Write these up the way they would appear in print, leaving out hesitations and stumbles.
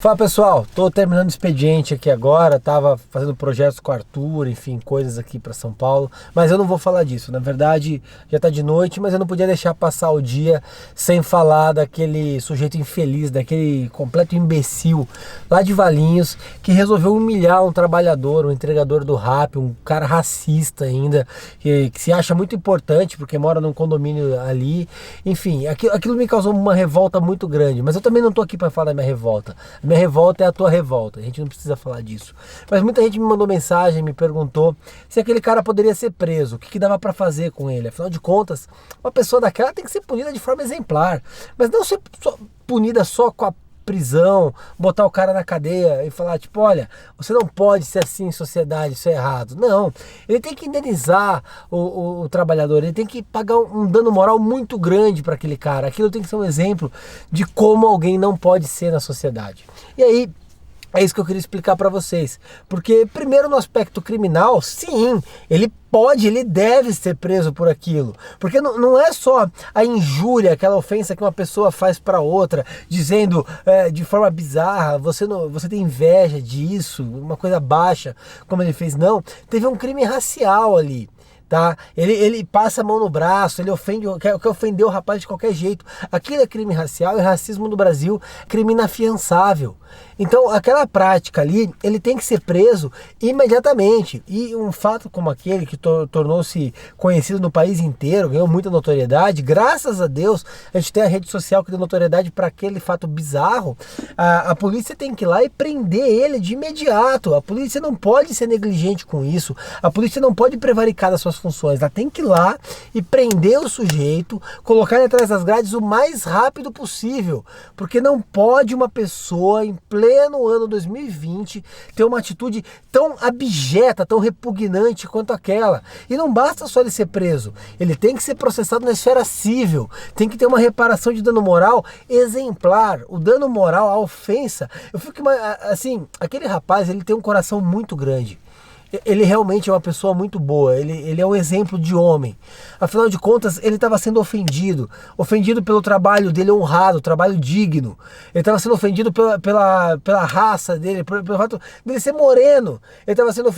Fala pessoal, tô terminando o expediente aqui agora, tava fazendo projetos com o Arthur, enfim, coisas aqui para São Paulo, mas eu não vou falar disso, na verdade já tá de noite, mas eu não podia deixar passar o dia sem falar daquele sujeito infeliz, daquele completo imbecil lá de Valinhos, que resolveu humilhar um trabalhador, um entregador do Rappi, um cara racista ainda, que se acha muito importante porque mora num condomínio ali, enfim, aquilo me causou uma revolta muito grande, mas eu também não tô aqui para falar da minha revolta. Minha revolta é a tua revolta, a gente não precisa falar disso. Mas muita gente me mandou mensagem, me perguntou se aquele cara poderia ser preso, o que dava pra fazer com ele. Afinal de contas, uma pessoa daquela tem que ser punida de forma exemplar, mas não ser punida só com a prisão, botar o cara na cadeia e falar tipo, olha, você não pode ser assim em sociedade, isso é errado. Não, ele tem que indenizar o trabalhador, ele tem que pagar um dano moral muito grande para aquele cara. Aquilo tem que ser um exemplo de como alguém não pode ser na sociedade. E aí, é isso que eu queria explicar para vocês, porque primeiro no aspecto criminal, sim, ele deve ser preso por aquilo, porque não é só a injúria, aquela ofensa que uma pessoa faz para outra, dizendo de forma bizarra, você tem inveja disso, uma coisa baixa, como ele fez, não, teve um crime racial ali. Tá? Ele passa a mão no braço, ele quer ofender o rapaz de qualquer jeito. Aquilo é crime racial e racismo no Brasil é crime inafiançável. Então aquela prática ali, ele tem que ser preso imediatamente. E um fato como aquele que tornou-se conhecido no país inteiro, ganhou muita notoriedade, graças a Deus a gente tem a rede social que deu notoriedade para aquele fato bizarro. A polícia tem que ir lá e prender ele de imediato. A polícia não pode ser negligente com isso, a polícia não pode prevaricar das suas funções, ela tem que ir lá e prender o sujeito, colocar ele atrás das grades o mais rápido possível, porque não pode uma pessoa em pleno ano 2020 ter uma atitude tão abjeta, tão repugnante quanto aquela. E não basta só ele ser preso, ele tem que ser processado na esfera civil, tem que ter uma reparação de dano moral exemplar. O dano moral, a ofensa, eu fico assim, aquele rapaz, ele tem um coração muito grande. Ele realmente é uma pessoa muito boa, ele é um exemplo de homem. Afinal de contas, ele estava sendo ofendido pelo trabalho dele honrado, trabalho digno. Ele estava sendo ofendido pela raça dele, pelo fato dele ser moreno. Ele estava sendo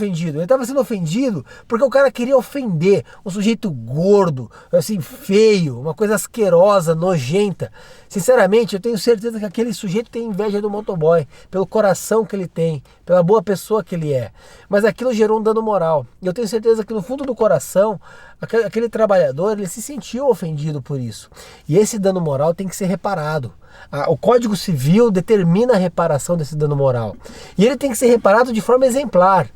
ofendido porque o cara queria ofender um sujeito gordo, assim, feio, uma coisa asquerosa, nojenta. Sinceramente, eu tenho certeza que aquele sujeito tem inveja do motoboy, pelo coração que ele tem, pela boa pessoa que ele é. Mas aquilo gerou um dano moral. E eu tenho certeza que no fundo do coração, aquele trabalhador, ele se sentiu ofendido por isso. E esse dano moral tem que ser reparado. O Código Civil determina a reparação desse dano moral. E ele tem que ser reparado de forma exemplar.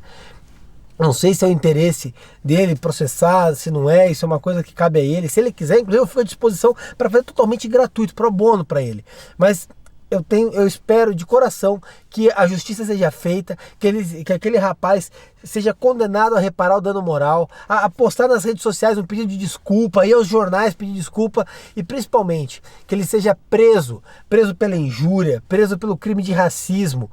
Não sei se é o interesse dele processar, se não é, isso é uma coisa que cabe a ele. Se ele quiser, inclusive eu fico à disposição para fazer totalmente gratuito, pro bono para ele. Mas eu espero de coração que a justiça seja feita, que aquele rapaz seja condenado a reparar o dano moral, a postar nas redes sociais um pedido de desculpa, ir aos jornais pedir desculpa e principalmente que ele seja preso pela injúria, preso pelo crime de racismo,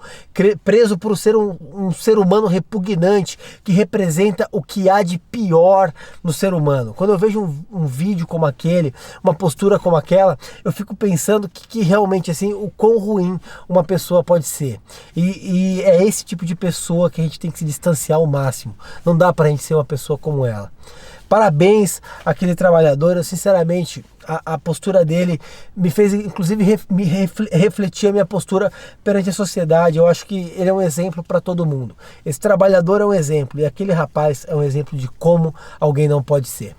preso por ser um ser humano repugnante que representa o que há de pior no ser humano. Quando eu vejo um vídeo como aquele, uma postura como aquela, eu fico pensando que realmente assim, o quão ruim uma pessoa pode ser. E é esse tipo de pessoa que a gente tem que se distanciar ao máximo. Não dá pra gente ser uma pessoa como ela. Parabéns àquele trabalhador, eu sinceramente, a postura dele me fez inclusive refletir a minha postura perante a sociedade. Eu acho que ele é um exemplo para todo mundo. Esse trabalhador é um exemplo e aquele rapaz é um exemplo de como alguém não pode ser.